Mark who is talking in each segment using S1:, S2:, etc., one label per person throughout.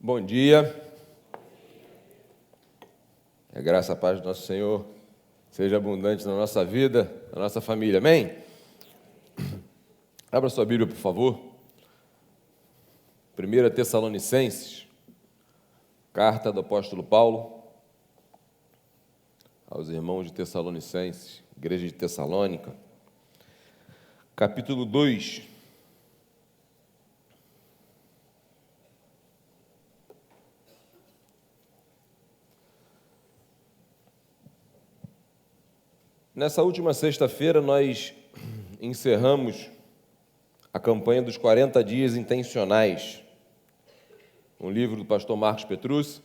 S1: Bom dia. Que a graça e a paz do nosso Senhor seja abundante na nossa vida, na nossa família. Amém? Abra sua Bíblia, por favor. 1 Tessalonicenses, carta do apóstolo Paulo aos irmãos de Tessalonicenses, igreja de Tessalônica, capítulo 2. Nessa última sexta-feira, nós encerramos a campanha dos 40 dias intencionais, um livro do pastor Marcos Petrucci,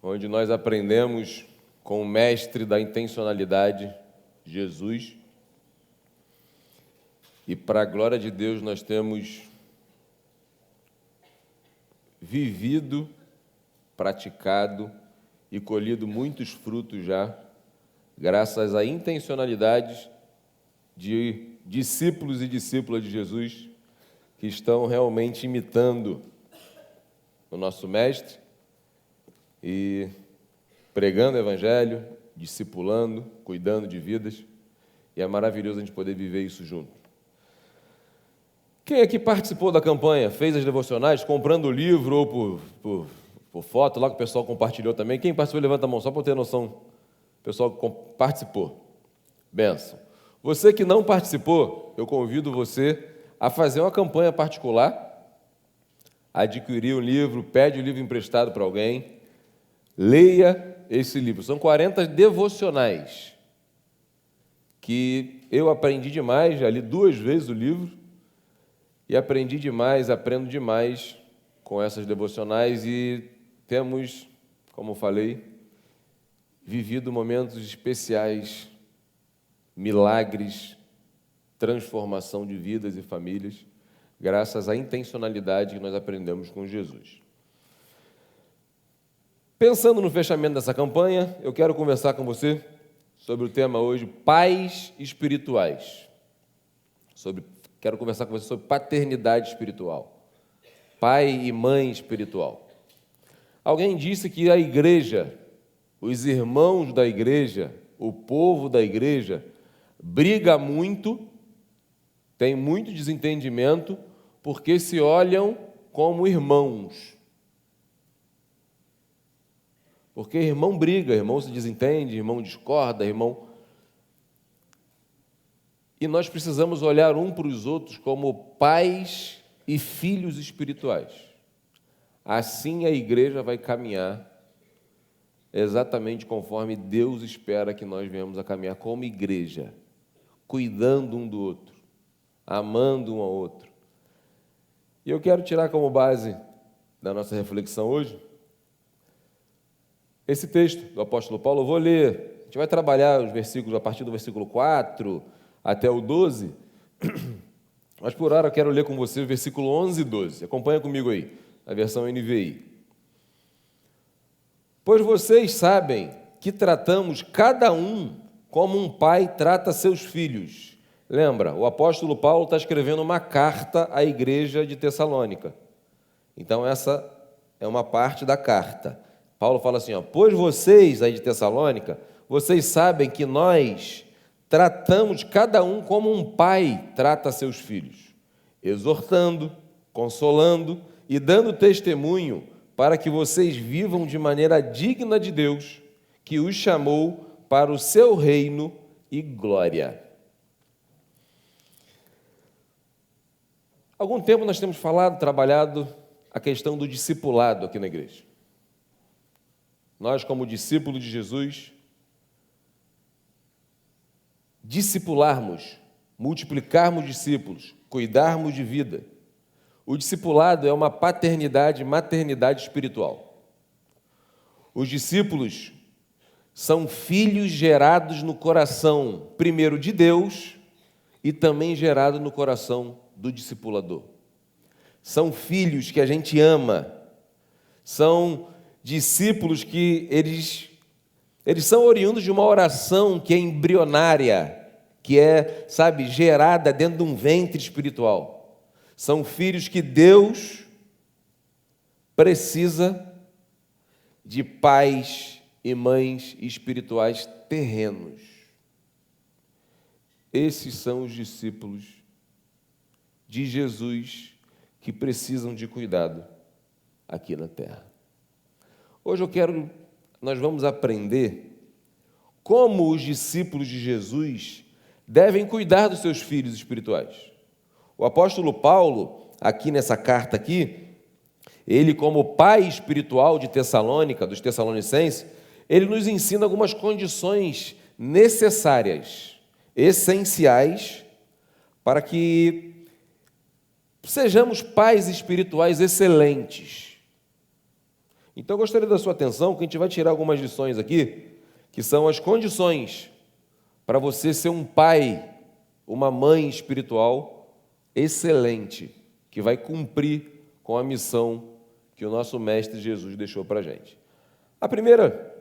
S1: onde nós aprendemos com o mestre da intencionalidade, Jesus, e para a glória de Deus nós temos vivido, praticado e colhido muitos frutos já, graças à intencionalidade de discípulos e discípulas de Jesus que estão realmente imitando o nosso mestre e pregando o evangelho, discipulando, cuidando de vidas, e é maravilhoso a gente poder viver isso junto. Quem aqui participou da campanha, fez as devocionais, comprando o livro ou por foto, lá que o pessoal compartilhou também? Quem participou, levanta a mão, só para eu ter noção. O pessoal participou. Benção. Você que não participou, eu convido você a fazer uma campanha particular, adquirir um livro, pede o livro emprestado para alguém, leia esse livro. São 40 devocionais que eu aprendi demais, já li 2 vezes o livro e aprendi demais, aprendo demais com essas devocionais e temos, como eu falei, vivido momentos especiais, milagres, transformação de vidas e famílias, graças à intencionalidade que nós aprendemos com Jesus. Pensando no fechamento dessa campanha, eu quero conversar com você sobre o tema hoje, pais espirituais. Quero conversar com você sobre paternidade espiritual, pai e mãe espiritual. Alguém disse que a igreja, os irmãos da igreja, o povo da igreja, briga muito, tem muito desentendimento, porque se olham como irmãos. Porque irmão briga, irmão se desentende, irmão discorda, irmão... E nós precisamos olhar um para os outros como pais e filhos espirituais. Assim a igreja vai caminhar exatamente conforme Deus espera que nós venhamos a caminhar como igreja, cuidando um do outro, amando um ao outro. E eu quero tirar como base da nossa reflexão hoje esse texto do apóstolo Paulo. Eu vou ler, a gente vai trabalhar os versículos a partir do versículo 4 até o 12, mas por hora eu quero ler com você o versículo 11 e 12. Acompanha comigo aí, a versão NVI. Pois vocês sabem que tratamos cada um como um pai trata seus filhos. Lembra, o apóstolo Paulo está escrevendo uma carta à igreja de Tessalônica. Então, essa é uma parte da carta. Paulo fala assim, pois vocês aí de Tessalônica, vocês sabem que nós tratamos cada um como um pai trata seus filhos, exortando, consolando e dando testemunho para que vocês vivam de maneira digna de Deus, que os chamou para o seu reino e glória. Há algum tempo nós temos trabalhado a questão do discipulado aqui na igreja. Nós, como discípulos de Jesus, discipularmos, multiplicarmos discípulos, cuidarmos de vida. O discipulado é uma paternidade e maternidade espiritual. Os discípulos são filhos gerados no coração, primeiro de Deus, e também gerados no coração do discipulador. São filhos que a gente ama, são discípulos que eles são oriundos de uma oração que é embrionária, que é, gerada dentro de um ventre espiritual. São filhos que Deus precisa de pais e mães espirituais terrenos. Esses são os discípulos de Jesus que precisam de cuidado aqui na terra. Hoje nós vamos aprender como os discípulos de Jesus devem cuidar dos seus filhos espirituais. O apóstolo Paulo, aqui nessa carta aqui, ele como pai espiritual de Tessalônica, dos Tessalonicenses, ele nos ensina algumas condições necessárias, essenciais, para que sejamos pais espirituais excelentes. Então, eu gostaria da sua atenção, que a gente vai tirar algumas lições aqui, que são as condições para você ser um pai, uma mãe espiritual excelente, que vai cumprir com a missão que o nosso Mestre Jesus deixou para a gente. A primeira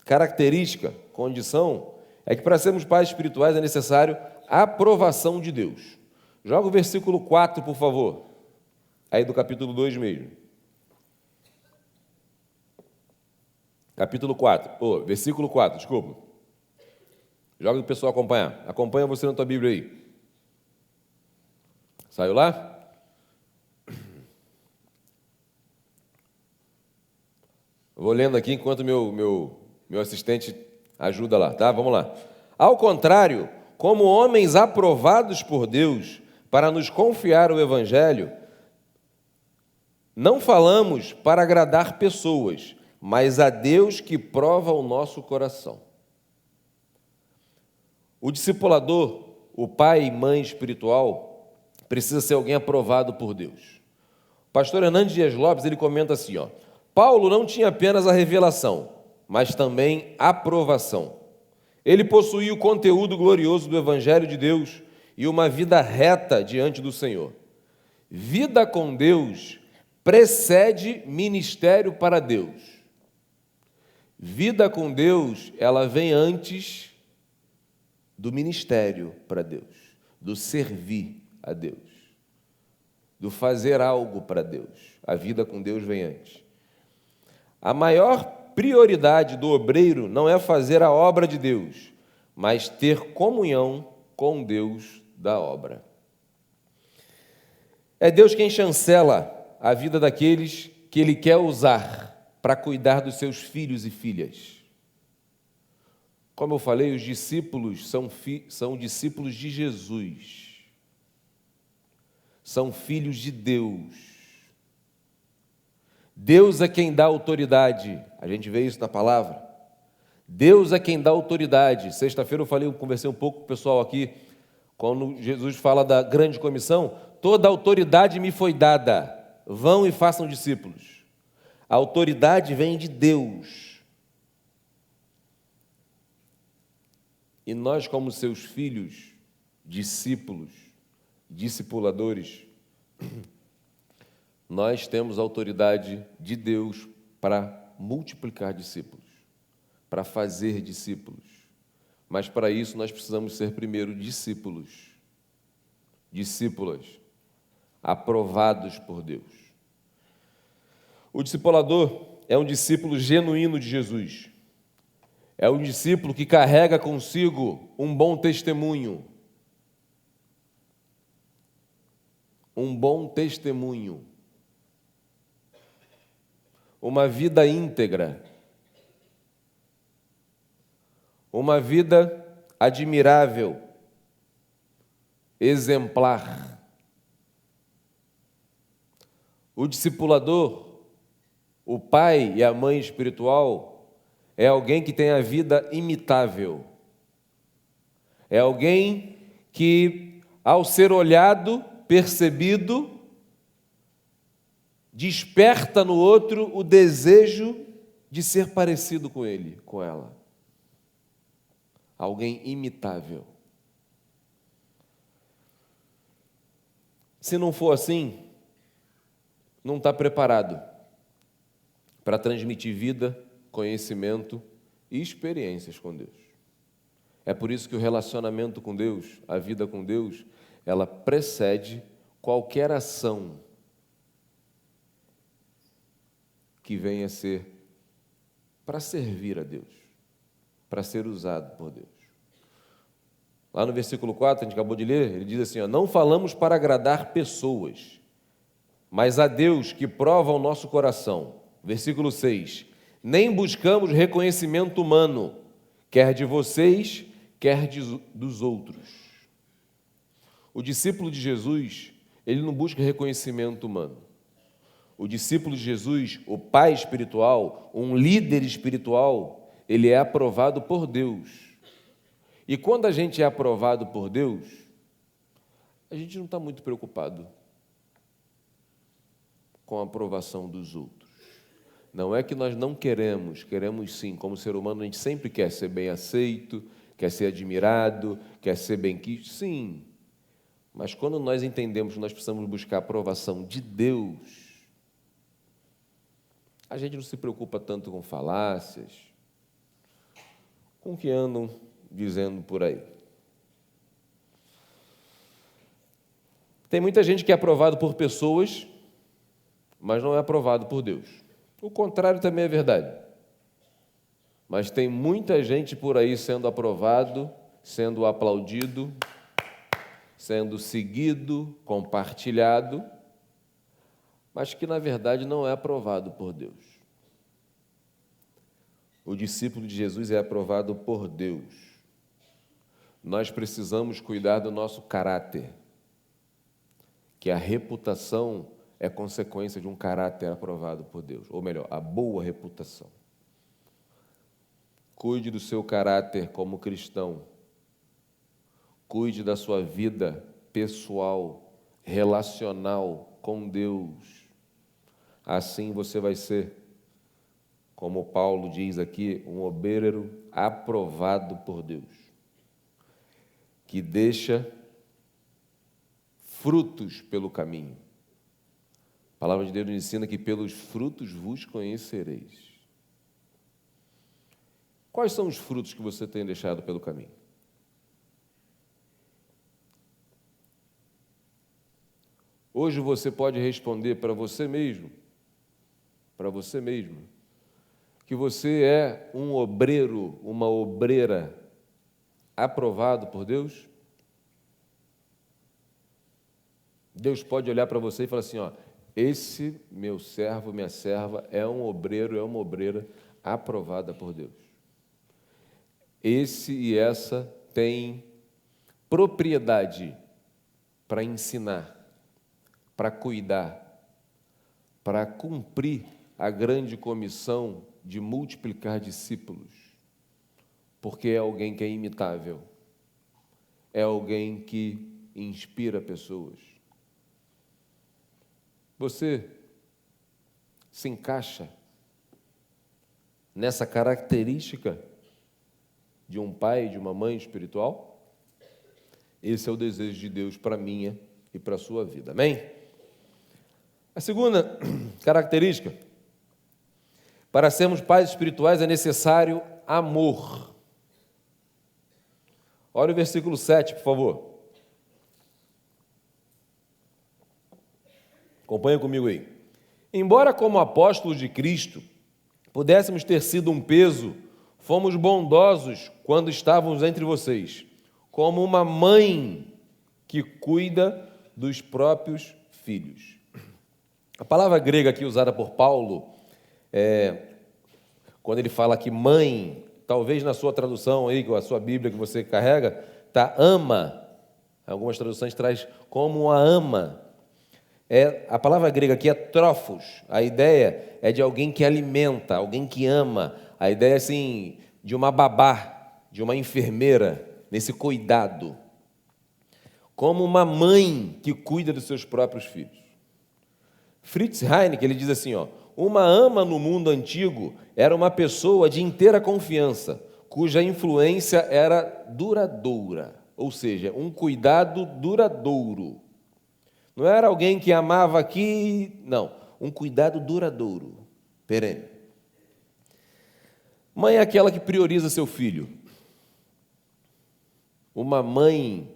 S1: característica, condição, é que para sermos pais espirituais é necessário a aprovação de Deus. Joga o versículo 4, por favor, aí do capítulo 2 mesmo. Versículo 4, desculpa. Joga para o pessoal acompanhar. Acompanha você na tua Bíblia aí. Saiu lá? Vou lendo aqui enquanto meu assistente ajuda lá, tá? Vamos lá. Ao contrário, como homens aprovados por Deus para nos confiar o Evangelho, não falamos para agradar pessoas, mas a Deus que prova o nosso coração. O discipulador, o pai e mãe espiritual, precisa ser alguém aprovado por Deus. O pastor Hernandes Dias Lopes, ele comenta assim, Paulo não tinha apenas a revelação, mas também a aprovação. Ele possuía o conteúdo glorioso do Evangelho de Deus e uma vida reta diante do Senhor. Vida com Deus precede ministério para Deus. Vida com Deus, ela vem antes do ministério para Deus, do servir a Deus, do fazer algo para Deus. A vida com Deus vem antes. A maior prioridade do obreiro não é fazer a obra de Deus, mas ter comunhão com Deus da obra. É Deus quem chancela a vida daqueles que Ele quer usar para cuidar dos seus filhos e filhas. Como eu falei, os discípulos são discípulos de Jesus. São filhos de Deus. Deus é quem dá autoridade. A gente vê isso na palavra. Deus é quem dá autoridade. Sexta-feira eu conversei um pouco com o pessoal aqui, quando Jesus fala da grande comissão, toda a autoridade me foi dada. Vão e façam discípulos. A autoridade vem de Deus. E nós, como seus filhos, discípulos, discipuladores, nós temos a autoridade de Deus para multiplicar discípulos, para fazer discípulos. Mas para isso nós precisamos ser primeiro discípulos, discípulas, aprovados por Deus. O discipulador é um discípulo genuíno de Jesus. É um discípulo que carrega consigo um bom testemunho. Um bom testemunho. Uma vida íntegra. Uma vida admirável, exemplar. O discipulador, o pai e a mãe espiritual, é alguém que tem a vida imitável. É alguém que, ao ser olhado, percebido, desperta no outro o desejo de ser parecido com ele, com ela. Alguém imitável. Se não for assim, não está preparado para transmitir vida, conhecimento e experiências com Deus. É por isso que o relacionamento com Deus, a vida com Deus, ela precede qualquer ação que venha a ser para servir a Deus, para ser usado por Deus. Lá no versículo 4, a gente acabou de ler, ele diz assim, não falamos para agradar pessoas, mas a Deus que prova o nosso coração. Versículo 6, nem buscamos reconhecimento humano, quer de vocês, quer dos outros. O discípulo de Jesus, ele não busca reconhecimento humano. O discípulo de Jesus, o pai espiritual, um líder espiritual, ele é aprovado por Deus. E quando a gente é aprovado por Deus, a gente não está muito preocupado com a aprovação dos outros. Não é que nós não queremos sim, como ser humano, a gente sempre quer ser bem aceito, quer ser admirado, quer ser bem-quisto, sim. Mas quando nós entendemos que nós precisamos buscar a aprovação de Deus, a gente não se preocupa tanto com falácias, com o que andam dizendo por aí. Tem muita gente que é aprovado por pessoas, mas não é aprovado por Deus. O contrário também é verdade. Mas tem muita gente por aí sendo aprovado, sendo aplaudido, sendo seguido, compartilhado, mas que, na verdade, não é aprovado por Deus. O discípulo de Jesus é aprovado por Deus. Nós precisamos cuidar do nosso caráter, que a reputação é consequência de um caráter aprovado por Deus, ou melhor, a boa reputação. Cuide do seu caráter como cristão, cuide da sua vida pessoal, relacional com Deus. Assim você vai ser, como Paulo diz aqui, um obreiro aprovado por Deus, que deixa frutos pelo caminho. A palavra de Deus nos ensina que pelos frutos vos conhecereis. Quais são os frutos que você tem deixado pelo caminho? Hoje você pode responder para você mesmo, que você é um obreiro, uma obreira aprovado por Deus? Deus pode olhar para você e falar assim, esse meu servo, minha serva, é um obreiro, é uma obreira aprovada por Deus. Esse e essa tem propriedade para ensinar, para cuidar, para cumprir a grande comissão de multiplicar discípulos, porque é alguém que é imitável, é alguém que inspira pessoas. Você se encaixa nessa característica de um pai e de uma mãe espiritual? Esse é o desejo de Deus para a minha e para a sua vida. Amém? A segunda característica, para sermos pais espirituais é necessário amor. Olha o versículo 7, por favor. Acompanha comigo aí. Embora como apóstolos de Cristo pudéssemos ter sido um peso, fomos bondosos quando estávamos entre vocês, como uma mãe que cuida dos próprios filhos. A palavra grega aqui usada por Paulo, quando ele fala aqui mãe, talvez na sua tradução aí, com a sua Bíblia que você carrega, está ama. Algumas traduções traz como uma ama. A palavra grega aqui é trófos. A ideia é de alguém que alimenta, alguém que ama. A ideia assim de uma babá, de uma enfermeira, nesse cuidado. Como uma mãe que cuida dos seus próprios filhos. Fritz Heineken, ele diz assim, uma ama no mundo antigo era uma pessoa de inteira confiança, cuja influência era duradoura, ou seja, um cuidado duradouro. Não era alguém que amava aqui, não, um cuidado duradouro, perene. Mãe é aquela que prioriza seu filho. Uma mãe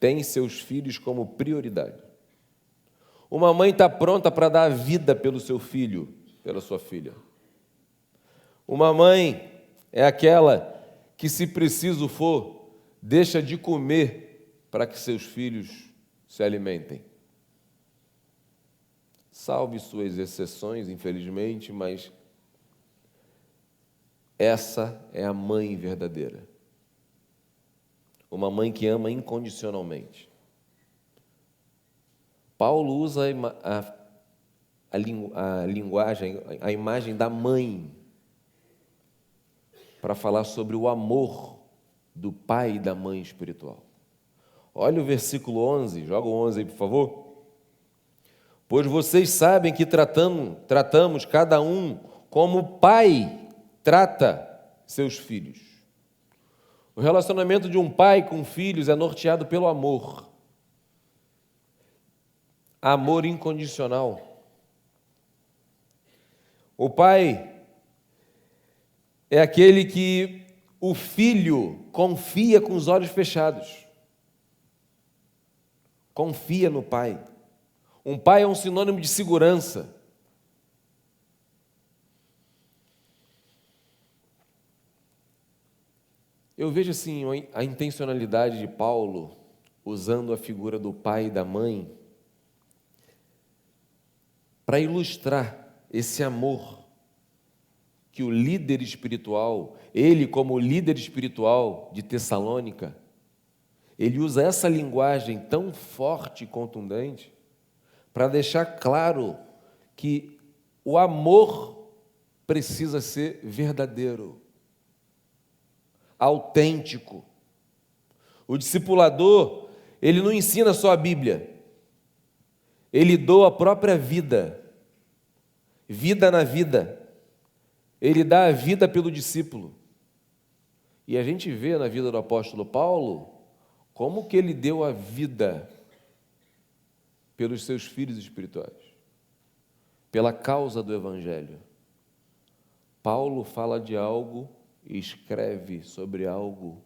S1: tem seus filhos como prioridade. Uma mãe está pronta para dar a vida pelo seu filho. pela sua filha. Uma mãe é aquela que, se preciso for, deixa de comer para que seus filhos se alimentem. Salve suas exceções, infelizmente, mas essa é a mãe verdadeira. Uma mãe que ama incondicionalmente. Paulo usa a linguagem, a imagem da mãe para falar sobre o amor do pai e da mãe espiritual. Olha o versículo 11, joga o 11 aí, por favor. Pois vocês sabem que tratamos cada um como o pai trata seus filhos. O relacionamento de um pai com filhos é norteado pelo amor. Amor incondicional. O pai é aquele que o filho confia com os olhos fechados. Confia no pai. Um pai é um sinônimo de segurança. Eu vejo assim a intencionalidade de Paulo usando a figura do pai e da mãe para ilustrar esse amor que o líder espiritual, ele como líder espiritual de Tessalônica, ele usa essa linguagem tão forte e contundente para deixar claro que o amor precisa ser verdadeiro, autêntico. O discipulador, ele não ensina só a Bíblia, ele doa a própria vida, vida na vida. Ele dá a vida pelo discípulo. E a gente vê na vida do apóstolo Paulo como que ele deu a vida pelos seus filhos espirituais, pela causa do Evangelho. Paulo fala de algo e escreve sobre algo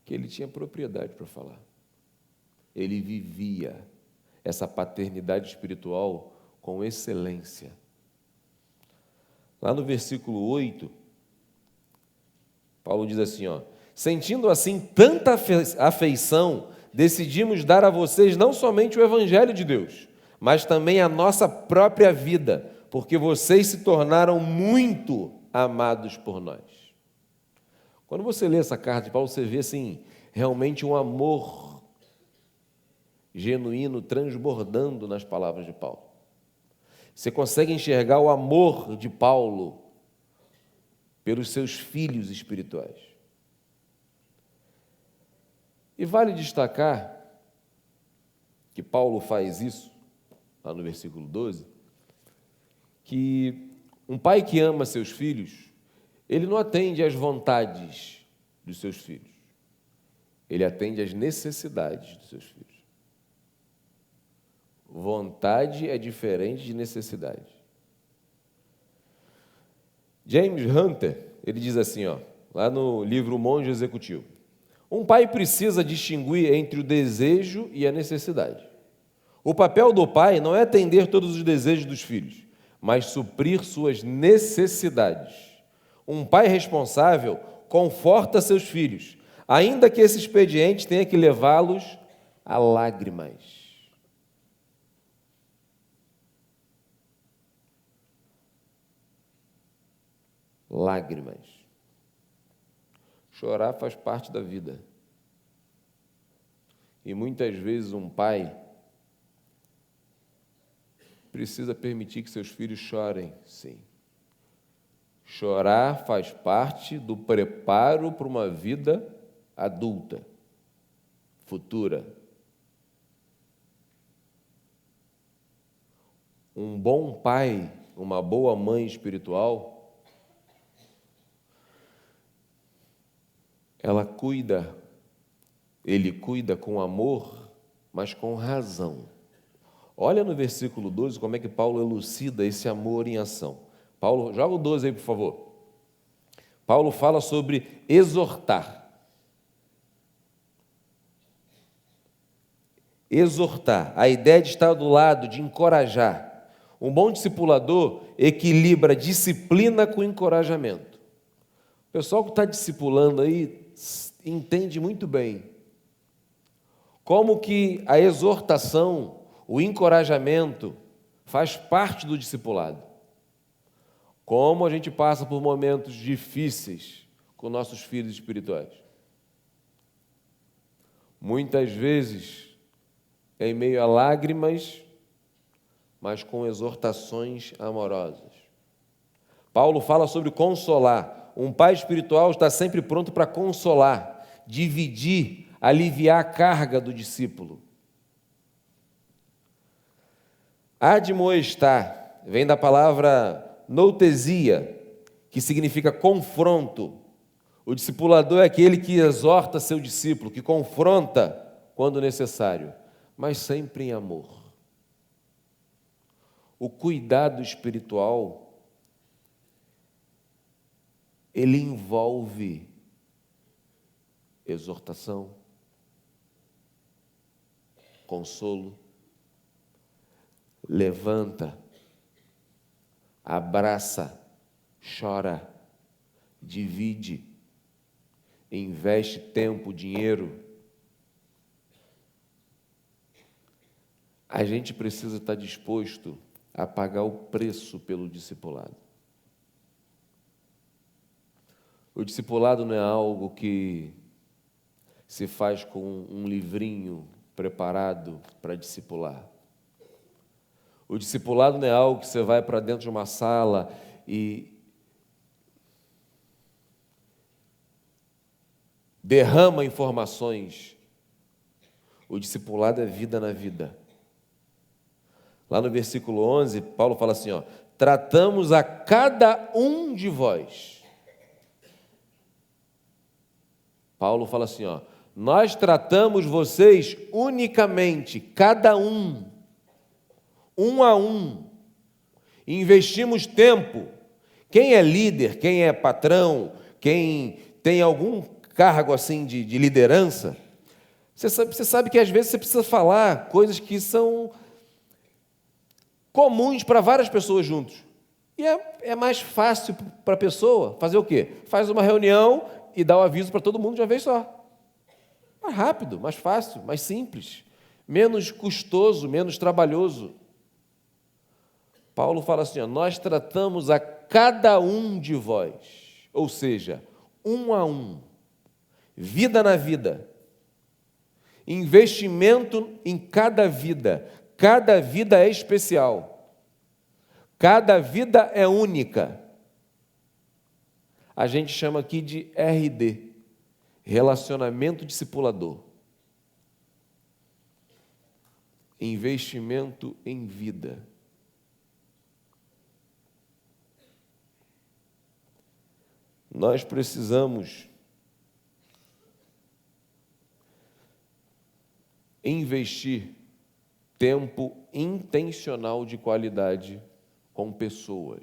S1: que ele tinha propriedade para falar. Ele vivia essa paternidade espiritual com excelência. Lá no versículo 8, Paulo diz assim, sentindo assim tanta afeição, decidimos dar a vocês não somente o Evangelho de Deus, mas também a nossa própria vida, porque vocês se tornaram muito amados por nós. Quando você lê essa carta de Paulo, você vê assim, realmente um amor genuíno transbordando nas palavras de Paulo. Você consegue enxergar o amor de Paulo pelos seus filhos espirituais. E vale destacar que Paulo faz isso, lá no versículo 12, que um pai que ama seus filhos, ele não atende às vontades dos seus filhos, ele atende às necessidades dos seus filhos. Vontade é diferente de necessidade. James Hunter, ele diz assim, lá no livro O Monge Executivo, um pai precisa distinguir entre o desejo e a necessidade. O papel do pai não é atender todos os desejos dos filhos, mas suprir suas necessidades. Um pai responsável conforta seus filhos, ainda que esse expediente tenha que levá-los a lágrimas. Lágrimas. Chorar faz parte da vida. E muitas vezes um pai precisa permitir que seus filhos chorem, sim. Chorar faz parte do preparo para uma vida adulta, futura. Um bom pai, uma boa mãe espiritual, ele cuida com amor, mas com razão. Olha no versículo 12 como é que Paulo elucida esse amor em ação. Paulo, joga o 12 aí, por favor. Paulo fala sobre exortar. Exortar, a ideia de estar do lado, de encorajar. Um bom discipulador equilibra disciplina com encorajamento. O pessoal que está discipulando aí entende muito bem como que a exortação, o encorajamento faz parte do discipulado. Como a gente passa por momentos difíceis com nossos filhos espirituais. Muitas vezes, em meio a lágrimas, mas com exortações amorosas. Paulo fala sobre consolar. Um pai espiritual está sempre pronto para consolar, dividir, aliviar a carga do discípulo. Admoestar vem da palavra noutesia, que significa confronto. O discipulador é aquele que exorta seu discípulo, que confronta quando necessário, mas sempre em amor. O cuidado espiritual, ele envolve exortação, consolo, levanta, abraça, chora, divide, investe tempo, dinheiro. A gente precisa estar disposto a pagar o preço pelo discipulado. O discipulado não é algo que se faz com um livrinho preparado para discipular. O discipulado não é algo que você vai para dentro de uma sala e derrama informações. O discipulado é vida na vida. Lá no versículo 11, Paulo fala assim, tratamos a cada um de vós. Paulo fala assim, nós tratamos vocês unicamente, cada um a um. Investimos tempo. Quem é líder, quem é patrão, quem tem algum cargo assim de liderança, você sabe que às vezes você precisa falar coisas que são comuns para várias pessoas juntos. E é mais fácil para a pessoa fazer o quê? Faz uma reunião e dá o aviso para todo mundo de uma vez só. Mais rápido, mais fácil, mais simples, menos custoso, menos trabalhoso. Paulo fala assim, nós tratamos a cada um de vós, ou seja, um a um, vida na vida, investimento em cada vida é especial, cada vida é única. A gente chama aqui de RD, relacionamento discipulador. Investimento em vida. Nós precisamos investir tempo intencional de qualidade com pessoas.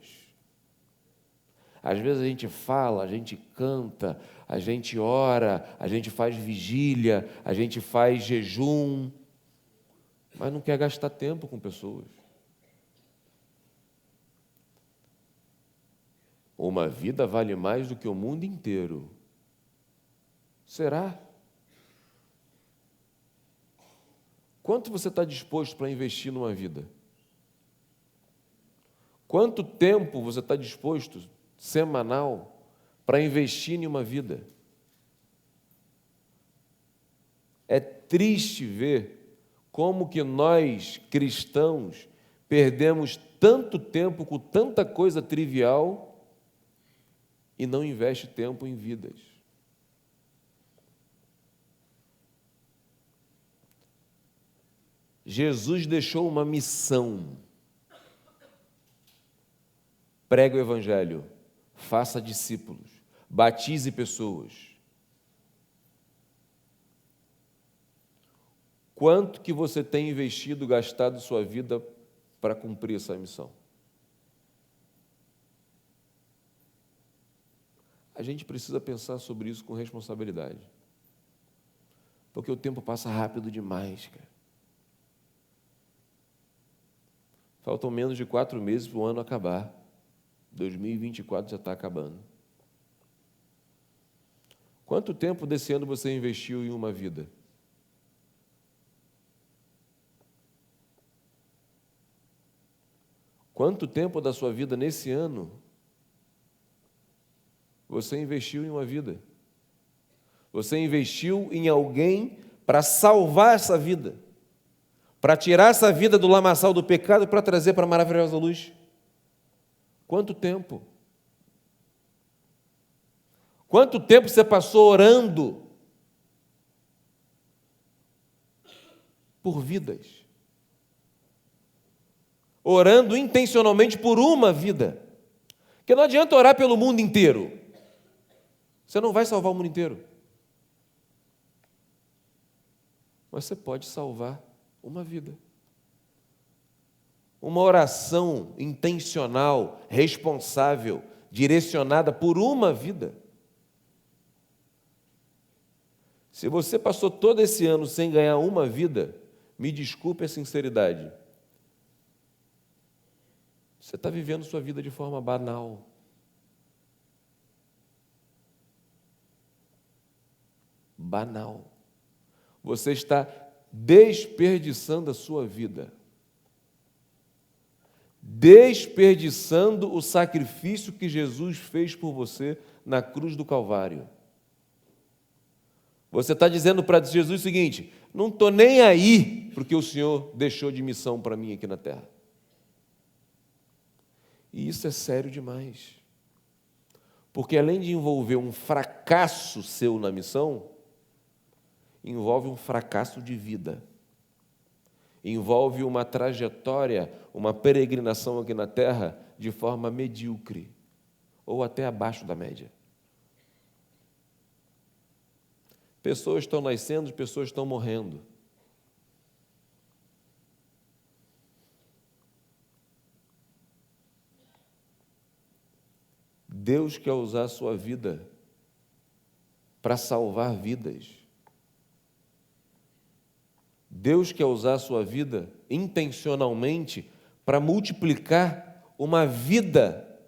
S1: Às vezes a gente fala, a gente canta, a gente ora, a gente faz vigília, a gente faz jejum, mas não quer gastar tempo com pessoas. Uma vida vale mais do que o mundo inteiro. Será? Quanto você está disposto para investir numa vida? Quanto tempo você está disposto, semanal, para investir em uma vida? É triste ver como que nós, cristãos, perdemos tanto tempo com tanta coisa trivial e não investe tempo em vidas. Jesus deixou uma missão. Pregue o Evangelho, faça discípulos, batize pessoas. Quanto que você tem investido, gastado sua vida para cumprir essa missão? A gente precisa pensar sobre isso com responsabilidade. Porque o tempo passa rápido demais, cara. Faltam menos de 4 meses para o ano acabar. 2024 já está acabando. Quanto tempo desse ano você investiu em uma vida? Quanto tempo da sua vida nesse ano você investiu em uma vida? Você investiu em alguém para salvar essa vida, para tirar essa vida do lamaçal do pecado e para trazer para a maravilhosa luz? Quanto tempo? Quanto tempo você passou orando por vidas? Orando intencionalmente por uma vida. Porque não adianta orar pelo mundo inteiro. Você não vai salvar o mundo inteiro. Mas você pode salvar uma vida. Uma oração intencional, responsável, direcionada por uma vida. Se você passou todo esse ano sem ganhar uma vida, me desculpe a sinceridade. Você está vivendo sua vida de forma banal. Banal. Você está desperdiçando a sua vida. Desperdiçando o sacrifício que Jesus fez por você na cruz do Calvário. Você está dizendo para Jesus o seguinte: não estou nem aí para o que o Senhor deixou de missão para mim aqui na terra. E isso é sério demais. Porque além de envolver um fracasso seu na missão, envolve um fracasso de vida. Envolve uma trajetória, uma peregrinação aqui na terra de forma medíocre, ou até abaixo da média. Pessoas estão nascendo, pessoas estão morrendo. Deus quer usar a sua vida para salvar vidas. Deus quer usar a sua vida intencionalmente para multiplicar uma vida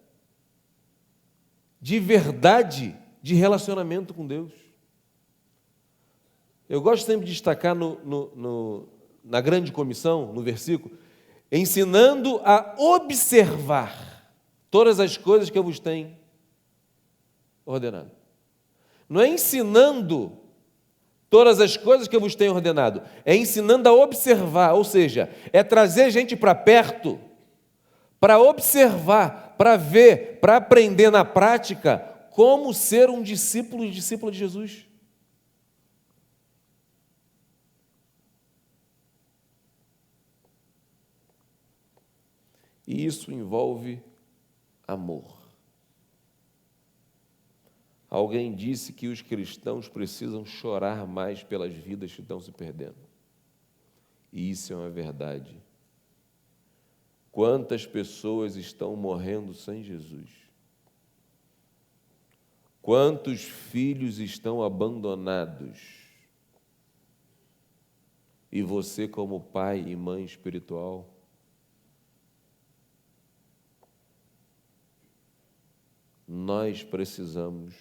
S1: de verdade, de relacionamento com Deus. Eu gosto sempre de destacar na grande comissão, no versículo, ensinando a observar todas as coisas que eu vos tenho ordenado. Não é ensinando todas as coisas que eu vos tenho ordenado, é ensinando a observar, ou seja, é trazer gente para perto, para observar, para ver, para aprender na prática como ser um discípulo e discípula de Jesus. E isso envolve amor. Alguém disse que os cristãos precisam chorar mais pelas vidas que estão se perdendo. E isso é uma verdade. Quantas pessoas estão morrendo sem Jesus? Quantos filhos estão abandonados? E você, como pai e mãe espiritual, nós precisamos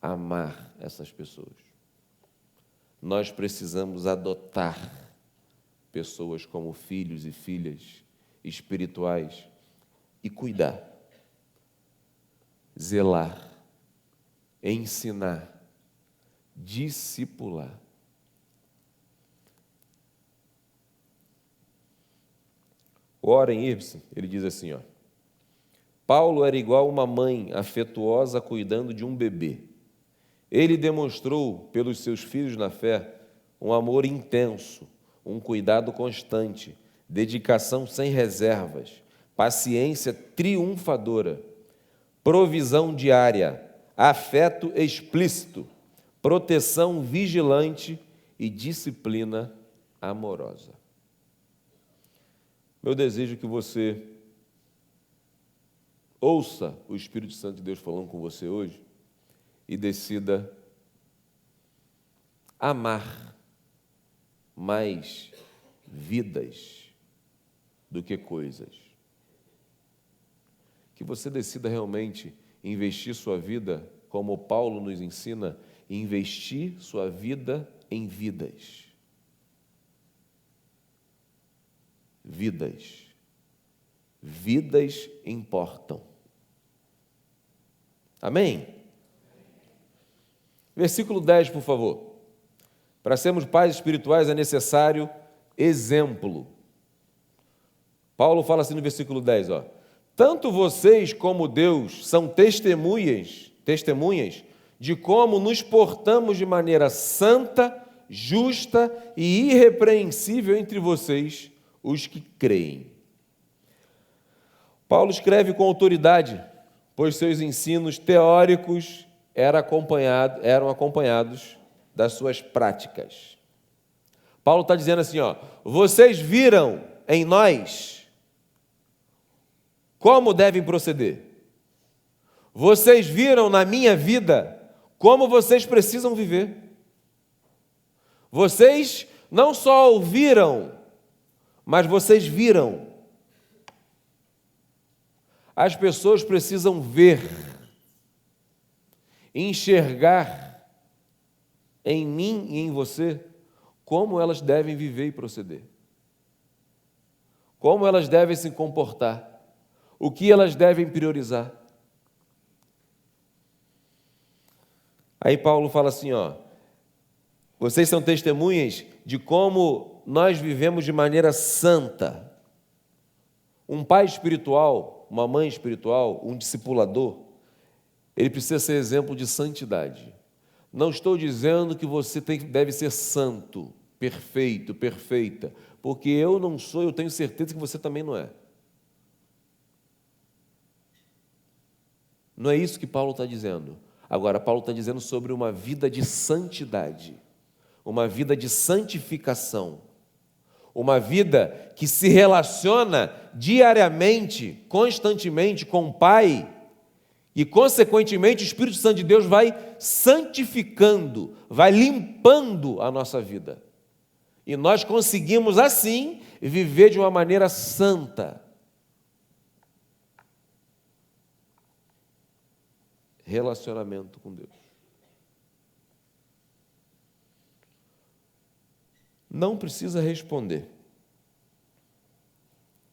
S1: amar essas pessoas. Nós precisamos adotar pessoas como filhos e filhas espirituais e cuidar, zelar, ensinar, discipular. Warren Ibsen, ele diz assim, Paulo era igual uma mãe afetuosa cuidando de um bebê. Ele demonstrou, pelos seus filhos na fé, um amor intenso, um cuidado constante, dedicação sem reservas, paciência triunfadora, provisão diária, afeto explícito, proteção vigilante e disciplina amorosa. Meu desejo é que você ouça o Espírito Santo de Deus falando com você hoje e decida amar mais vidas do que coisas. Que você decida realmente investir sua vida, como Paulo nos ensina, investir sua vida em vidas. Vidas. Vidas importam. Amém? Versículo 10, por favor. Para sermos pais espirituais é necessário exemplo. Paulo fala assim no versículo 10, ó. Tanto vocês como Deus são testemunhas de como nos portamos de maneira santa, justa e irrepreensível entre vocês, os que creem. Paulo escreve com autoridade, pois seus ensinos teóricos eram acompanhados das suas práticas. Paulo está dizendo assim, ó, vocês viram em nós como devem proceder. Vocês viram na minha vida como vocês precisam viver. Vocês não só ouviram, mas vocês viram. As pessoas precisam ver, enxergar em mim e em você como elas devem viver e proceder. Como elas devem se comportar. O que elas devem priorizar. Aí Paulo fala assim, ó, vocês são testemunhas de como nós vivemos de maneira santa. Um pai espiritual, uma mãe espiritual, um discipulador, ele precisa ser exemplo de santidade. Não estou dizendo que você deve ser santo, perfeito, perfeita, porque eu não sou, eu tenho certeza que você também não é. Não é isso que Paulo está dizendo. Agora, Paulo está dizendo sobre uma vida de santidade, uma vida de santificação, uma vida que se relaciona diariamente, constantemente com o Pai e, consequentemente, o Espírito Santo de Deus vai santificando, vai limpando a nossa vida. E nós conseguimos, assim, viver de uma maneira santa. Relacionamento com Deus. Não precisa responder,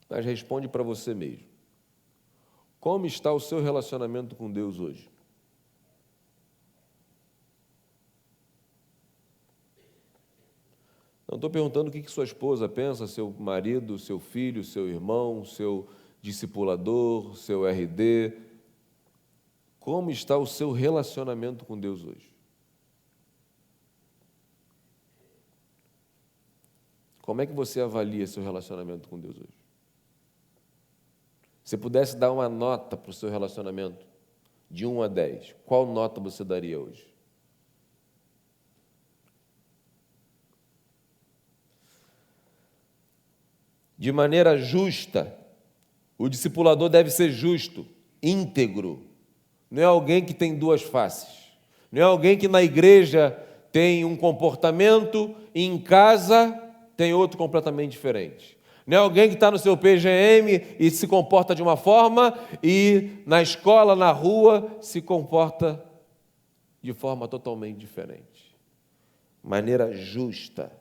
S1: mas responde para você mesmo. Como está o seu relacionamento com Deus hoje? Não estou perguntando o que sua esposa pensa, seu marido, seu filho, seu irmão, seu discipulador, seu RD. Como está o seu relacionamento com Deus hoje? Como é que você avalia seu relacionamento com Deus hoje? Se pudesse dar uma nota para o seu relacionamento, de 1 a 10, qual nota você daria hoje? De maneira justa, o discipulador deve ser justo, íntegro. Não é alguém que tem duas faces. Não é alguém que na igreja tem um comportamento e em casa tem outro completamente diferente. Não é alguém que está no seu PGM e se comporta de uma forma e na escola, na rua, se comporta de forma totalmente diferente. Maneira justa,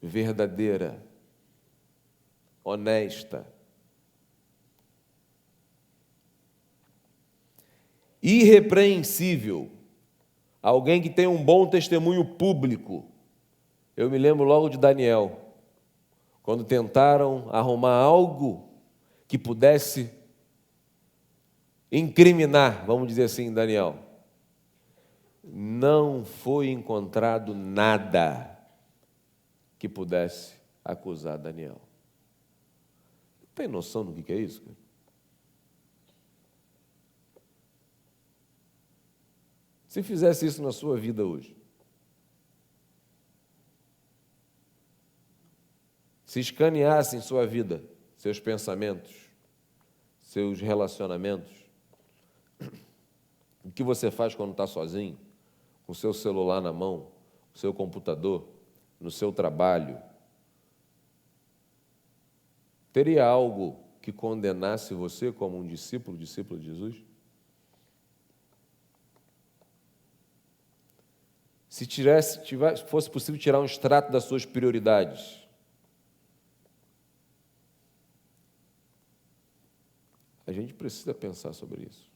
S1: verdadeira, honesta. Irrepreensível, alguém que tem um bom testemunho público. Eu me lembro logo de Daniel, quando tentaram arrumar algo que pudesse incriminar, vamos dizer assim, Daniel. Não foi encontrado nada que pudesse acusar Daniel. Tem noção do que é isso, cara? Se fizesse isso na sua vida hoje, se escaneasse em sua vida, seus pensamentos, seus relacionamentos, o que você faz quando está sozinho, com o seu celular na mão, o seu computador, no seu trabalho, Teria algo que condenasse você como um discípulo de Jesus? Se fosse possível tirar um extrato das suas prioridades, a gente precisa pensar sobre isso.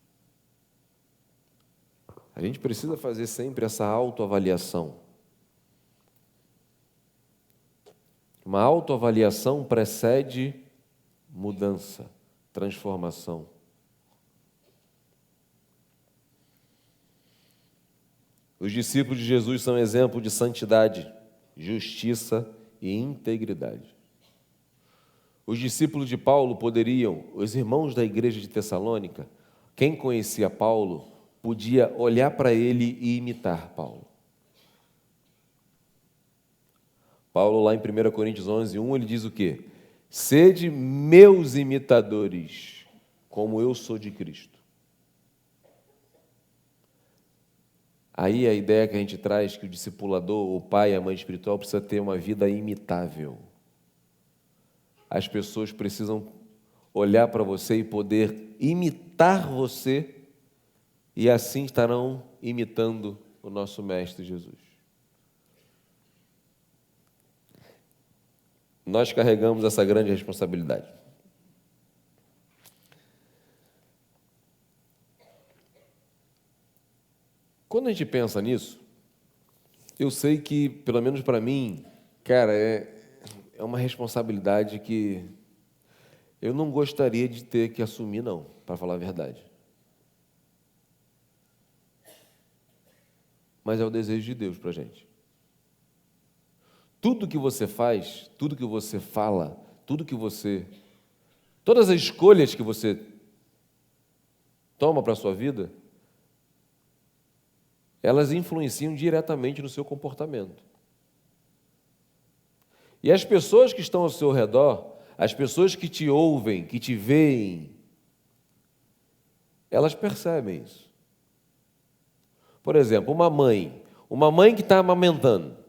S1: A gente precisa fazer sempre essa autoavaliação. Uma autoavaliação precede mudança, transformação. Os discípulos de Jesus são exemplo de santidade, justiça e integridade. Os discípulos de Paulo poderiam, os irmãos da igreja de Tessalônica, quem conhecia Paulo, podia olhar para ele e imitar Paulo. Paulo, lá em 1 Coríntios 11:1, ele diz o quê? Sede meus imitadores, como eu sou de Cristo. Aí a ideia que a gente traz que o discipulador, o pai, a mãe espiritual, precisa ter uma vida imitável. As pessoas precisam olhar para você e poder imitar você, e assim estarão imitando o nosso Mestre Jesus. Nós carregamos essa grande responsabilidade. Quando a gente pensa nisso, eu sei que, pelo menos para mim, cara, é uma responsabilidade que eu não gostaria de ter que assumir, não, para falar a verdade. Mas é o desejo de Deus para a gente. Tudo que você faz, tudo que você fala, todas as escolhas que você toma para a sua vida, elas influenciam diretamente no seu comportamento. E as pessoas que estão ao seu redor, as pessoas que te ouvem, que te veem, elas percebem isso. Por exemplo, uma mãe que está amamentando,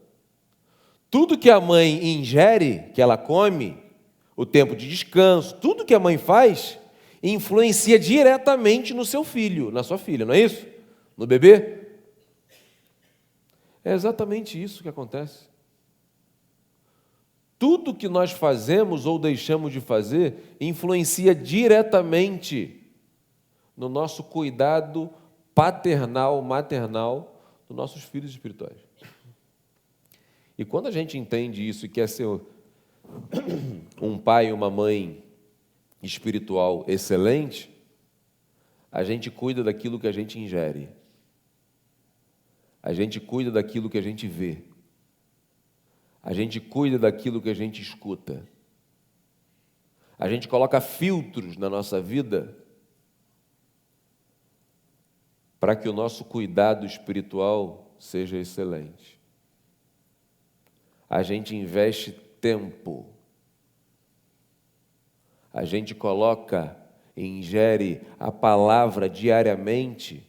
S1: tudo que a mãe ingere, que ela come, o tempo de descanso, tudo que a mãe faz, influencia diretamente no seu filho, na sua filha, não é isso? No bebê? É exatamente isso que acontece. Tudo que nós fazemos ou deixamos de fazer influencia diretamente no nosso cuidado paternal, maternal dos nossos filhos espirituais. E quando a gente entende isso e quer ser um pai e uma mãe espiritual excelente, a gente cuida daquilo que a gente ingere. A gente cuida daquilo que a gente vê. A gente cuida daquilo que a gente escuta. A gente coloca filtros na nossa vida para que o nosso cuidado espiritual seja excelente. A gente investe tempo. A gente coloca e ingere a palavra diariamente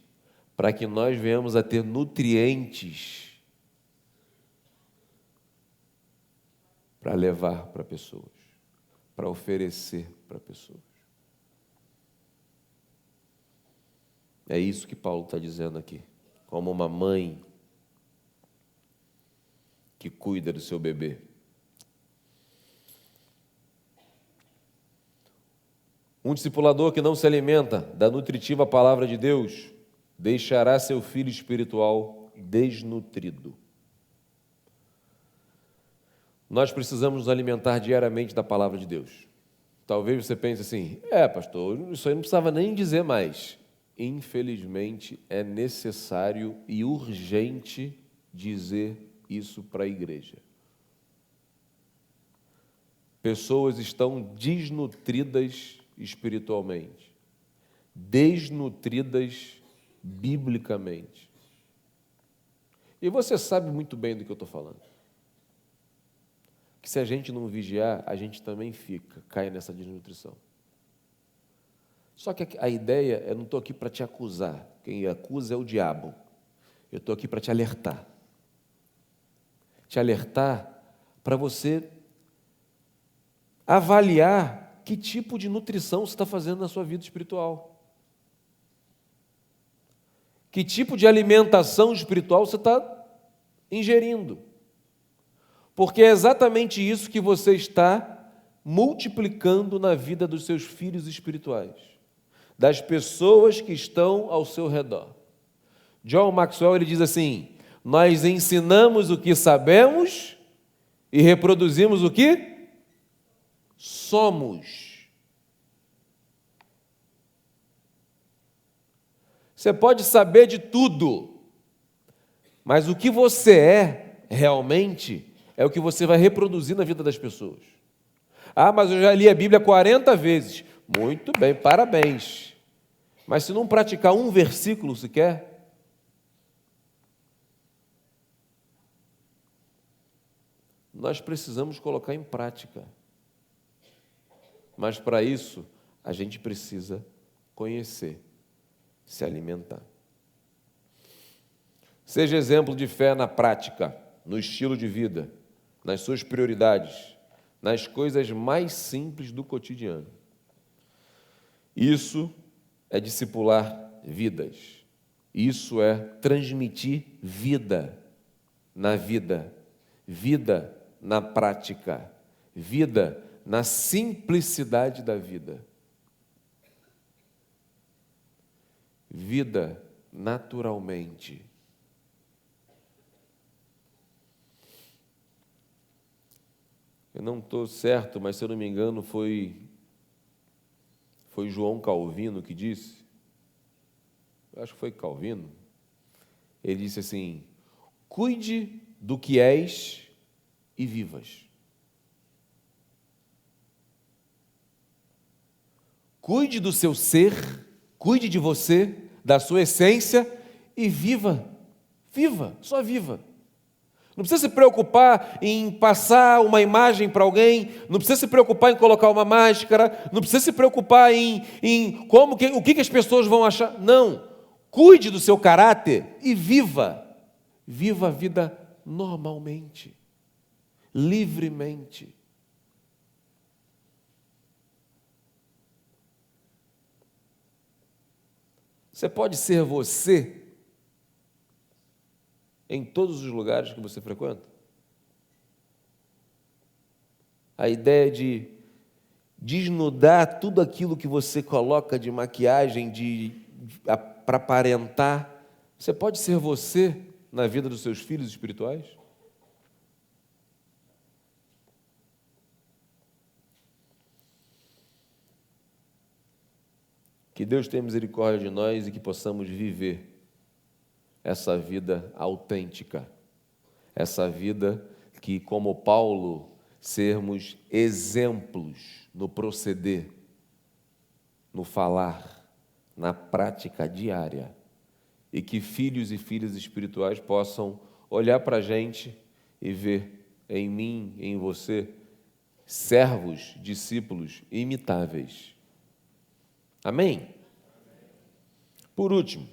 S1: para que nós venhamos a ter nutrientes para levar para pessoas, para oferecer para pessoas. É isso que Paulo está dizendo aqui. Como uma mãe que cuida do seu bebê. Um discipulador que não se alimenta da nutritiva palavra de Deus deixará seu filho espiritual desnutrido. Nós precisamos nos alimentar diariamente da palavra de Deus. Talvez você pense assim, pastor, isso aí não precisava nem dizer mais. Infelizmente, é necessário e urgente dizer isso para a igreja. Pessoas estão desnutridas espiritualmente, desnutridas biblicamente. E você sabe muito bem do que eu estou falando. Que se a gente não vigiar, a gente também cai nessa desnutrição. Só que a ideia, eu não estou aqui para te acusar. Quem acusa é o diabo. Eu estou aqui para te alertar. Te alertar para você avaliar que tipo de nutrição você está fazendo na sua vida espiritual. Que tipo de alimentação espiritual você está ingerindo. Porque é exatamente isso que você está multiplicando na vida dos seus filhos espirituais, das pessoas que estão ao seu redor. John Maxwell ele diz assim: nós ensinamos o que sabemos e reproduzimos o que somos. Você pode saber de tudo, mas o que você é realmente é o que você vai reproduzir na vida das pessoas. Ah, mas eu já li a Bíblia 40 vezes. Muito bem, parabéns. Mas se não praticar um versículo sequer, nós precisamos colocar em prática. Mas para isso, a gente precisa conhecer, se alimentar. Seja exemplo de fé na prática, no estilo de vida, nas suas prioridades, nas coisas mais simples do cotidiano. Isso é discipular vidas. Isso é transmitir vida na vida, vida na prática, vida na simplicidade da vida. Vida naturalmente. Eu não estou certo, mas se eu não me engano foi João Calvino que disse, eu acho que foi Calvino, ele disse assim: cuide do que és e vivas. Cuide do seu ser, cuide de você, da sua essência e viva, só viva. Não precisa se preocupar em passar uma imagem para alguém, não precisa se preocupar em colocar uma máscara, não precisa se preocupar em o que as pessoas vão achar. Não, cuide do seu caráter e viva a vida normalmente, livremente. Você pode ser você em todos os lugares que você frequenta? A ideia de desnudar tudo aquilo que você coloca de maquiagem, para aparentar. Você pode ser você na vida dos seus filhos espirituais? Que Deus tenha misericórdia de nós e que possamos viver essa vida autêntica, essa vida que, como Paulo, sermos exemplos no proceder, no falar, na prática diária, e que filhos e filhas espirituais possam olhar para a gente e ver em mim, em você, servos, discípulos imitáveis. Amém? Por último,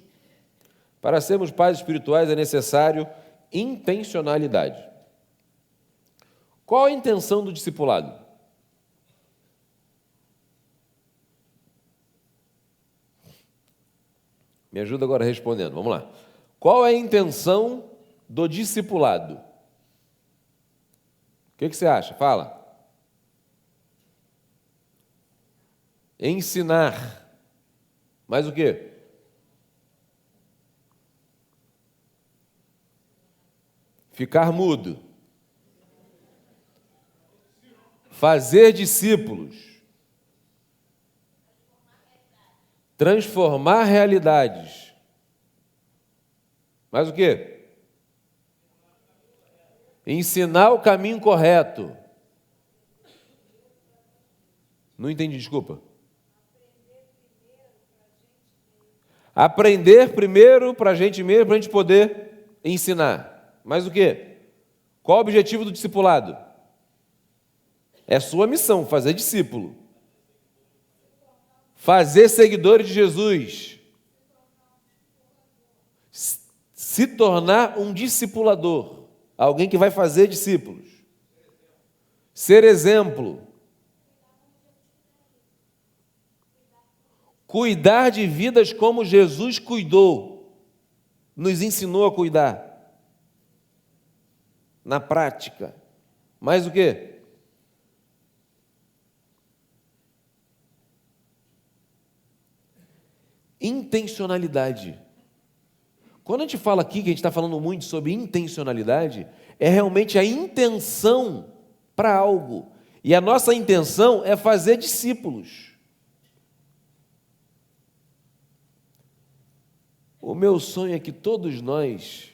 S1: para sermos pais espirituais é necessário intencionalidade. Qual a intenção do discipulado? Me ajuda agora respondendo, vamos lá. Qual é a intenção do discipulado? O que você acha? Fala. Ensinar. Mais o quê? Ficar mudo. Fazer discípulos. Transformar realidades. Mais o quê? Ensinar o caminho correto. Não entendi, desculpa. Aprender primeiro para a gente mesmo, para a gente poder ensinar. Mas o quê? Qual o objetivo do discipulado? É sua missão, fazer discípulo. Fazer seguidores de Jesus. Se tornar um discipulador. Alguém que vai fazer discípulos. Ser exemplo. Cuidar de vidas como Jesus cuidou, nos ensinou a cuidar. Na prática. Mais o quê? Intencionalidade. Quando a gente fala aqui, que a gente está falando muito sobre intencionalidade, é realmente a intenção para algo. E a nossa intenção é fazer discípulos. O meu sonho é que todos nós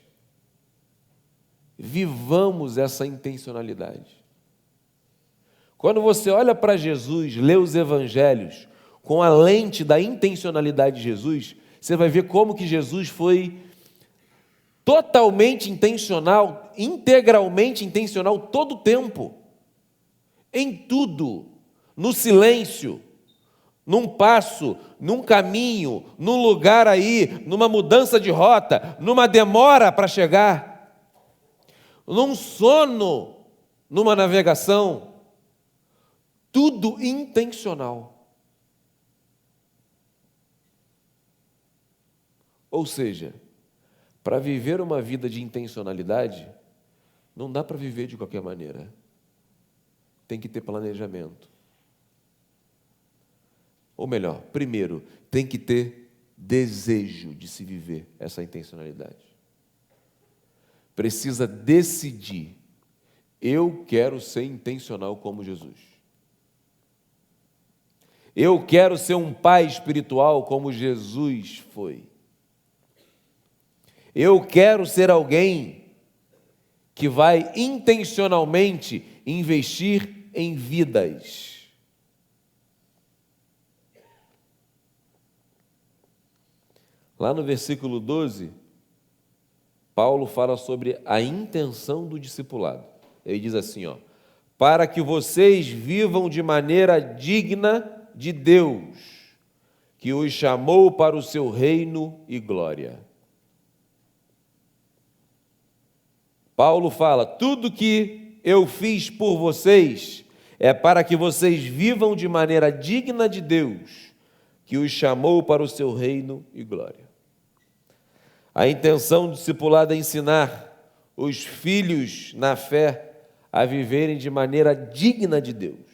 S1: vivamos essa intencionalidade. Quando você olha para Jesus, lê os evangelhos, com a lente da intencionalidade de Jesus, você vai ver como que Jesus foi totalmente intencional, integralmente intencional todo o tempo, em tudo, no silêncio, num passo, num caminho, num lugar aí, numa mudança de rota, numa demora para chegar, num sono, numa navegação, tudo intencional. Ou seja, para viver uma vida de intencionalidade, não dá para viver de qualquer maneira. Tem que ter planejamento. Ou melhor, primeiro, tem que ter desejo de se viver essa intencionalidade. Precisa decidir. Eu quero ser intencional como Jesus. Eu quero ser um pai espiritual como Jesus foi. Eu quero ser alguém que vai intencionalmente investir em vidas. Lá no versículo 12, Paulo fala sobre a intenção do discipulado. Ele diz assim, para que vocês vivam de maneira digna de Deus, que os chamou para o seu reino e glória. Paulo fala, tudo que eu fiz por vocês é para que vocês vivam de maneira digna de Deus, que os chamou para o seu reino e glória. A intenção do discipulado é ensinar os filhos na fé a viverem de maneira digna de Deus.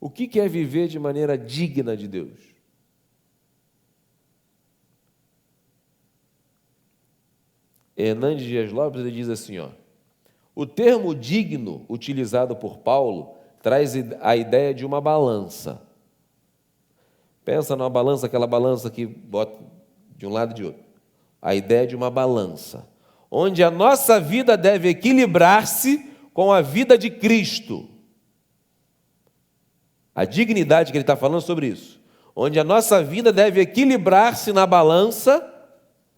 S1: O que é viver de maneira digna de Deus? Hernandes Dias Lopes ele diz assim, o termo digno utilizado por Paulo traz a ideia de uma balança. Pensa numa balança, aquela balança que bota de um lado e de outro. A ideia de uma balança, onde a nossa vida deve equilibrar-se com a vida de Cristo. A dignidade que ele está falando sobre isso. Onde a nossa vida deve equilibrar-se na balança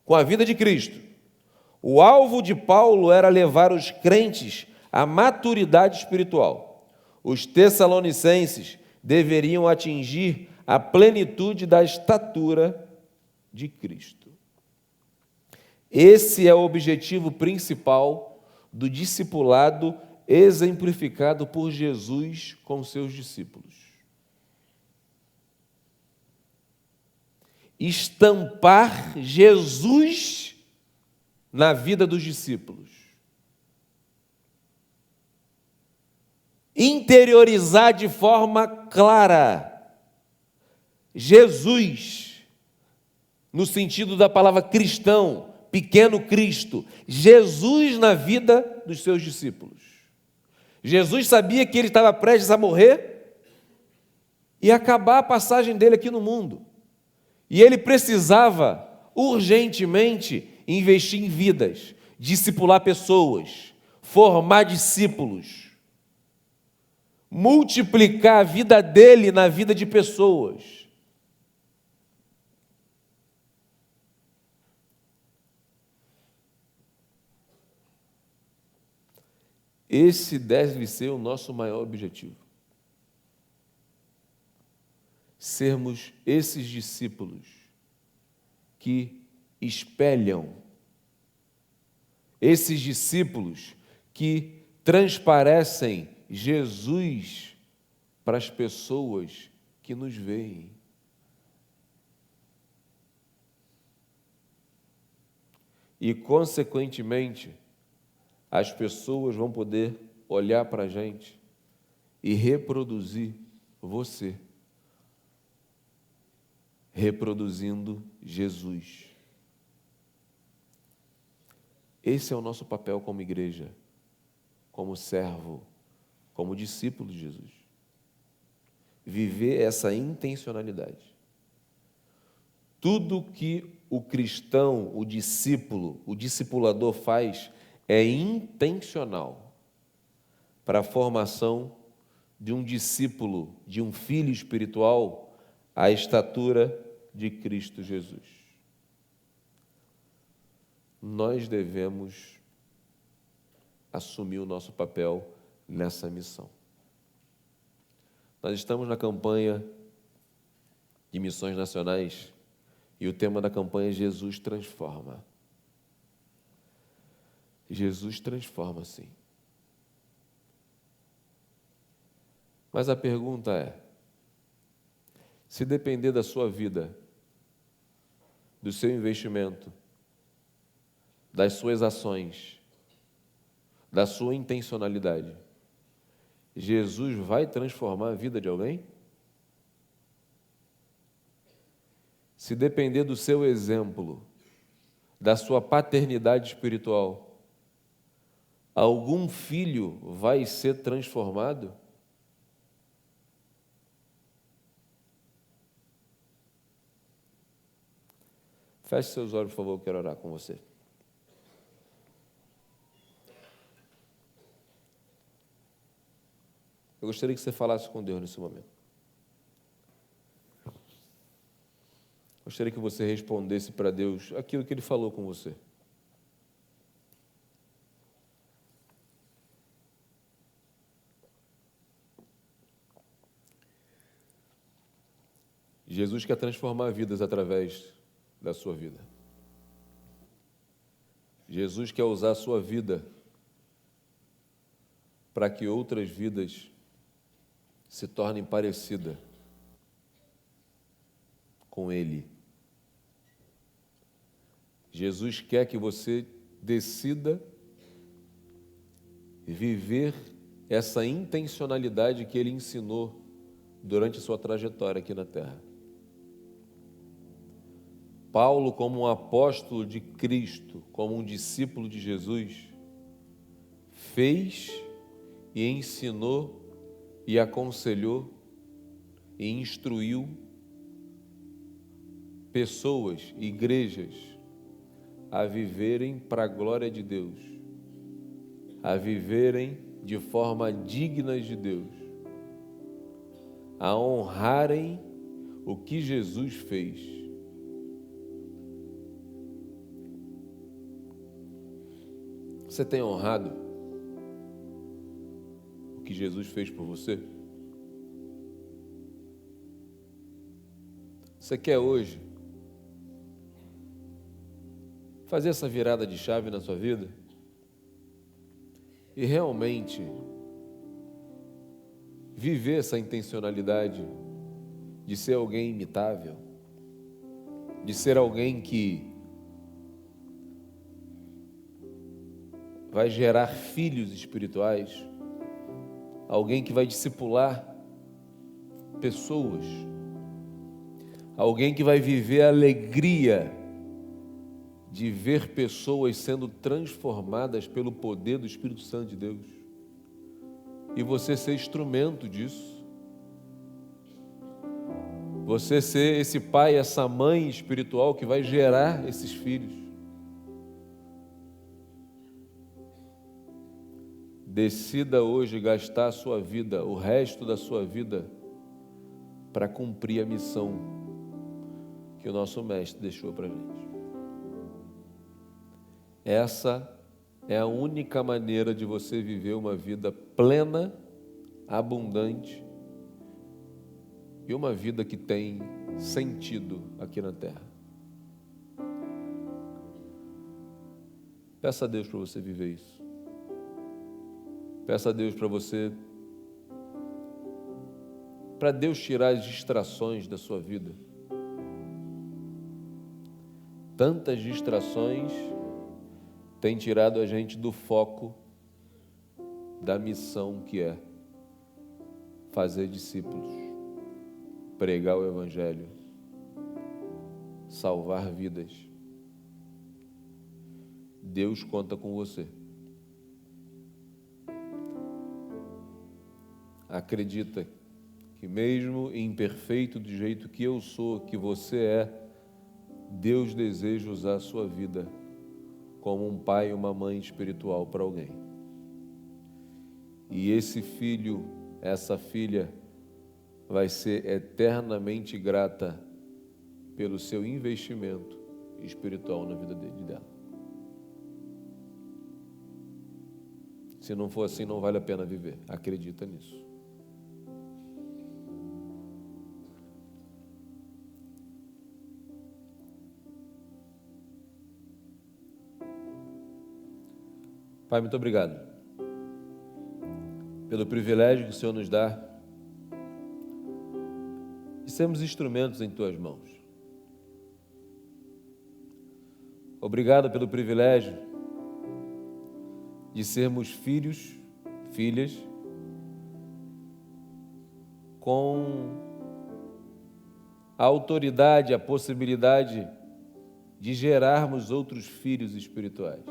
S1: com a vida de Cristo. O alvo de Paulo era levar os crentes à maturidade espiritual. Os tessalonicenses deveriam atingir a plenitude da estatura de Cristo. Esse é o objetivo principal do discipulado exemplificado por Jesus com seus discípulos. Estampar Jesus na vida dos discípulos. Interiorizar de forma clara Jesus, no sentido da palavra cristão, pequeno Cristo, Jesus na vida dos seus discípulos. Jesus sabia que ele estava prestes a morrer e acabar a passagem dele aqui no mundo. E ele precisava urgentemente investir em vidas, discipular pessoas, formar discípulos, multiplicar a vida dele na vida de pessoas. Esse deve ser o nosso maior objetivo. Sermos esses discípulos que espelham, esses discípulos que transparecem Jesus para as pessoas que nos veem. E, consequentemente, as pessoas vão poder olhar para a gente e reproduzir você, reproduzindo Jesus. Esse é o nosso papel como igreja, como servo, como discípulo de Jesus. Viver essa intencionalidade. Tudo que o cristão, o discípulo, o discipulador faz é intencional para a formação de um discípulo, de um filho espiritual à estatura de Cristo Jesus. Nós devemos assumir o nosso papel nessa missão. Nós estamos na campanha de missões nacionais e o tema da campanha é Jesus transforma. Jesus transforma, sim. Mas a pergunta é, se depender da sua vida, do seu investimento, das suas ações, da sua intencionalidade, Jesus vai transformar a vida de alguém? Se depender do seu exemplo, da sua paternidade espiritual, algum filho vai ser transformado? Feche seus olhos, por favor, eu quero orar com você. Eu gostaria que você falasse com Deus nesse momento. Gostaria que você respondesse para Deus aquilo que Ele falou com você. Jesus quer transformar vidas através da sua vida. Jesus quer usar a sua vida para que outras vidas se tornem parecidas com Ele. Jesus quer que você decida viver essa intencionalidade que Ele ensinou durante sua trajetória aqui na Terra. Paulo, como um apóstolo de Cristo, como um discípulo de Jesus, fez e ensinou e aconselhou e instruiu pessoas, igrejas, a viverem para a glória de Deus, a viverem de forma digna de Deus, a honrarem o que Jesus fez. Você tem honrado o que Jesus fez por você? Você quer hoje fazer essa virada de chave na sua vida e realmente viver essa intencionalidade de ser alguém imitável, de ser alguém que vai gerar filhos espirituais, alguém que vai discipular pessoas, alguém que vai viver a alegria de ver pessoas sendo transformadas pelo poder do Espírito Santo de Deus, e você ser instrumento disso, você ser esse pai, essa mãe espiritual que vai gerar esses filhos. Decida hoje gastar a sua vida, o resto da sua vida, para cumprir a missão que o nosso Mestre deixou para a gente. Essa é a única maneira de você viver uma vida plena, abundante e uma vida que tem sentido aqui na Terra. Peça a Deus para você viver isso. Peça a Deus para você para Deus tirar as distrações da sua vida. Tantas distrações têm tirado a gente do foco da missão que é fazer discípulos, pregar o Evangelho, salvar vidas. Deus conta com você. Acredita que mesmo imperfeito do jeito que eu sou, que você é, Deus deseja usar a sua vida como um pai e uma mãe espiritual para alguém. E esse filho, essa filha, vai ser eternamente grata pelo seu investimento espiritual na vida dela. Se não for assim, não vale a pena viver. Acredita nisso. Pai, muito obrigado pelo privilégio que o Senhor nos dá de sermos instrumentos em Tuas mãos. Obrigado pelo privilégio de sermos filhos, filhas, com a autoridade, a possibilidade de gerarmos outros filhos espirituais.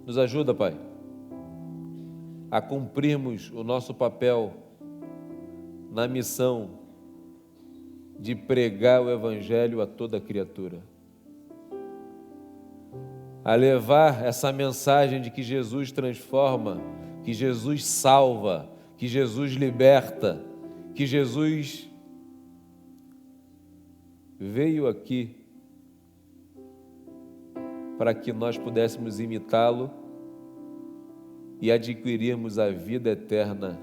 S1: Nos ajuda, Pai, a cumprirmos o nosso papel na missão de pregar o Evangelho a toda criatura, a levar essa mensagem de que Jesus transforma, que Jesus salva, que Jesus liberta, que Jesus veio aqui para que nós pudéssemos imitá-lo e adquirirmos a vida eterna,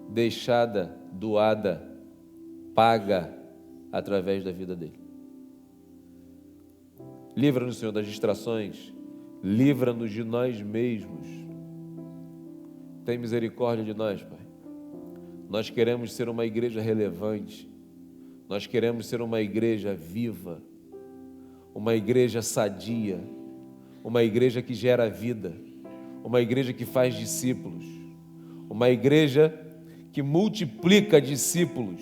S1: deixada, doada, paga através da vida dele. Livra-nos, Senhor, das distrações, livra-nos de nós mesmos. Tem misericórdia de nós, Pai. Nós queremos ser uma igreja relevante, nós queremos ser uma igreja viva, uma igreja sadia, uma igreja que gera vida, uma igreja que faz discípulos, uma igreja que multiplica discípulos,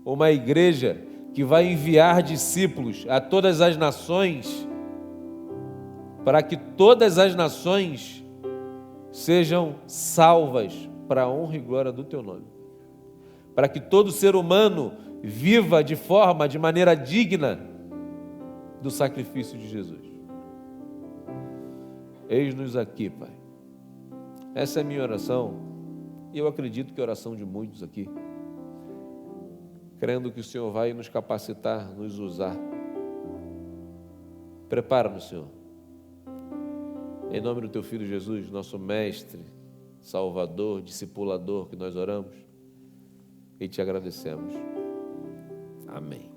S1: uma igreja que vai enviar discípulos a todas as nações, para que todas as nações sejam salvas para a honra e glória do Teu nome, para que todo ser humano viva de maneira digna do sacrifício de Jesus. Eis-nos aqui, Pai. Essa é a minha oração, e eu acredito que é a oração de muitos aqui, crendo que o Senhor vai nos capacitar, nos usar. Prepara-nos, Senhor. Em nome do Teu Filho Jesus, nosso Mestre, Salvador, Discipulador, que nós oramos e te agradecemos. Amém.